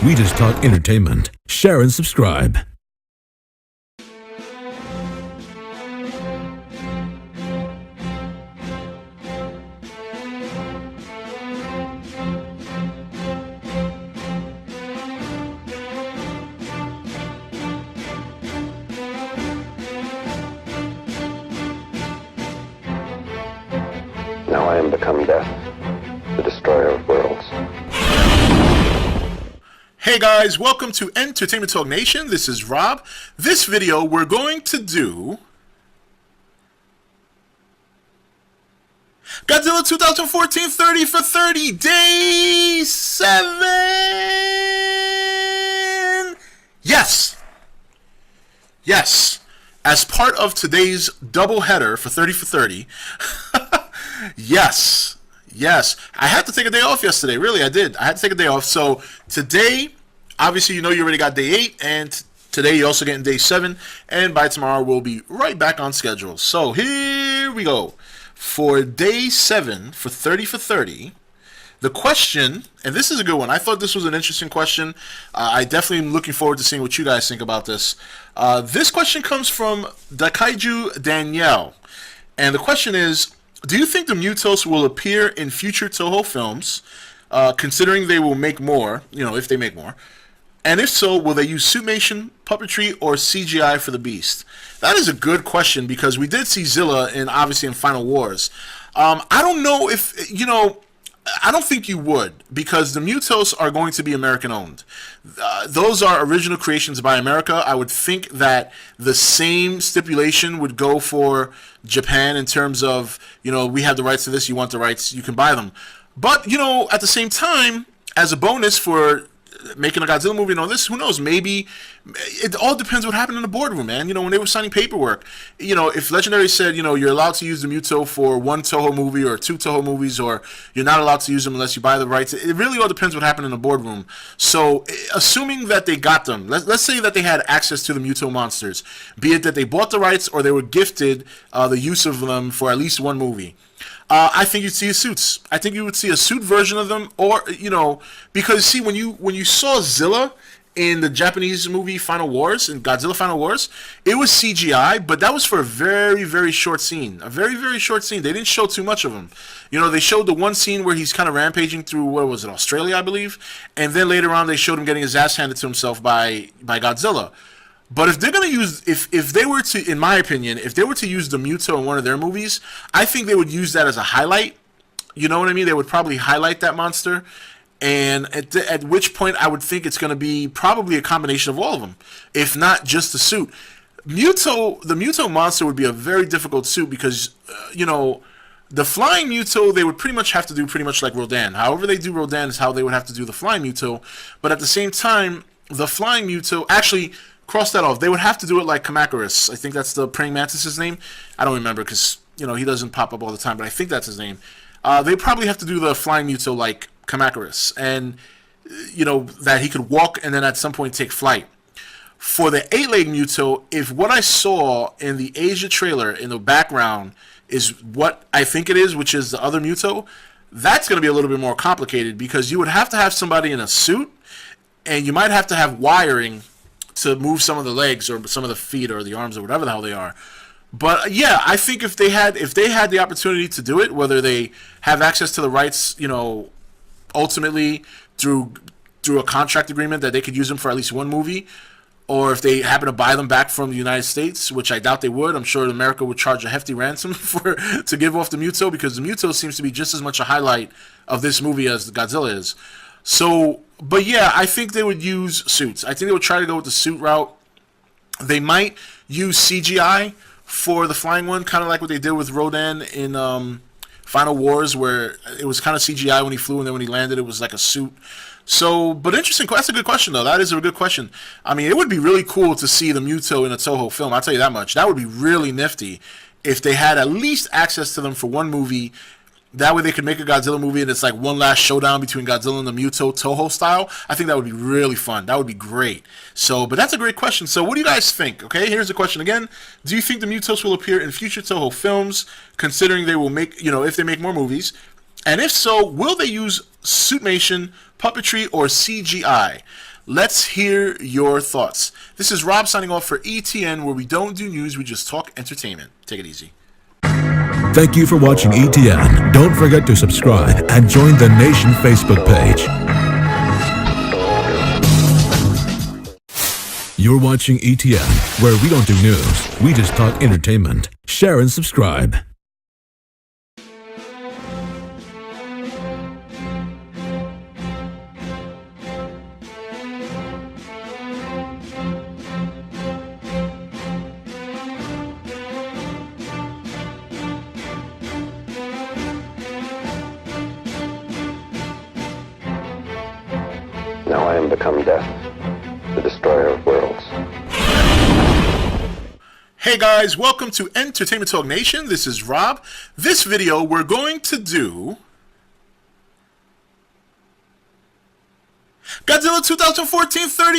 We just talk entertainment. Share and subscribe. Now I am become death, the destroyer of worlds. Hey guys, welcome to Entertainment Talk Nation. This is Rob. This video we're going to do Godzilla 2014 30 for 30 Day 7. Yes. As part of today's doubleheader for 30 for 30. Yes. I had to take a day off yesterday. Really, I did. I had to take a day off. So today, obviously, you know you already got day 8, and today you're also getting day 7. And by tomorrow, we'll be right back on schedule. So here we go. For day 7, for 30 for 30, the question, and this is a good one. I thought this was an interesting question. I definitely am looking forward to seeing what you guys think about this. This question comes from Dakaiju Danielle. And the question is, do you think the Mutos will appear in future Toho films, considering they will make more, if they make more? And if so, will they use suitmation, puppetry, or CGI for the Beast? That is a good question, because we did see Zilla obviously in Final Wars. I don't know if, I don't think you would, because the Mutos are going to be American-owned. Those are original creations by America. I would think that the same stipulation would go for Japan in terms of, we have the rights to this, you want the rights, you can buy them. But, at the same time, as a bonus for making a Godzilla movie and all this, who knows, maybe it all depends what happened in the boardroom, man. When they were signing paperwork, if Legendary said, you're allowed to use the Muto for 1 Toho movie or 2 Toho movies, or you're not allowed to use them unless you buy the rights, it really all depends what happened in the boardroom. So assuming that they got them, let's say that they had access to the Muto monsters, be it that they bought the rights or they were gifted the use of them for at least 1 movie. I think you'd see suits. I think you would see a suit version of them, or because see, when you saw Zilla in the Japanese movie Final Wars, in Godzilla Final Wars, it was CGI, but that was for a very, very short scene. A very, very short scene. They didn't show too much of him. They showed the one scene where he's kind of rampaging through, what was it, Australia, I believe, and then later on they showed him getting his ass handed to himself by Godzilla. But if they're going to use, if they were to, in my opinion, if they were to use the Muto in one of their movies, I think they would use that as a highlight. You know what I mean? They would probably highlight that monster. And at which point I would think it's going to be probably a combination of all of them, if not just the suit. The Muto monster would be a very difficult suit because, the flying Muto, they would pretty much have to do pretty much like Rodan. However they do Rodan is how they would have to do the flying Muto. But at the same time, the flying Muto, actually, cross that off. They would have to do it like Kamacuras. I think that's the praying mantis's name. I don't remember because, he doesn't pop up all the time, but I think that's his name. They probably have to do the flying Muto like Kamacuras. And, that he could walk and then at some point take flight. For the 8-leg Muto, if what I saw in the Asia trailer in the background is what I think it is, which is the other Muto, that's going to be a little bit more complicated because you would have to have somebody in a suit and you might have to have wiring to move some of the legs or some of the feet or the arms or whatever the hell they are. But yeah, I think if they had the opportunity to do it, whether they have access to the rights, ultimately through a contract agreement that they could use them for at least 1 movie, or if they happen to buy them back from the United States, which I doubt they would. I'm sure America would charge a hefty ransom to give off the Muto, because the Muto seems to be just as much a highlight of this movie as Godzilla is. So, but yeah, I think they would use suits. I think they would try to go with the suit route. They might use CGI for the flying one, kind of like what they did with Rodan in Final Wars, where it was kind of CGI when he flew, and then when he landed, it was like a suit. So, but interesting. That's a good question, though. That is a good question. I mean, it would be really cool to see the Muto in a Toho film. I'll tell you that much. That would be really nifty if they had at least access to them for 1 movie. That way they could make a Godzilla movie and it's like one last showdown between Godzilla and the Muto Toho style. I think that would be really fun. That would be great. So, but that's a great question. So what do you guys think? Okay, here's the question again. Do you think the Mutos will appear in future Toho films, considering they will make, if they make more movies? And if so, will they use suitmation, puppetry, or CGI? Let's hear your thoughts. This is Rob signing off for ETN, where we don't do news, we just talk entertainment. Take it easy. Thank you for watching ETN. Don't forget to subscribe and join the Nation Facebook page. You're watching ETN, where we don't do news, we just talk entertainment. Share and subscribe. Now I am become death, the destroyer of worlds. Hey guys, welcome to Entertainment Talk Nation. This is Rob. This video we're going to do Godzilla 2014 30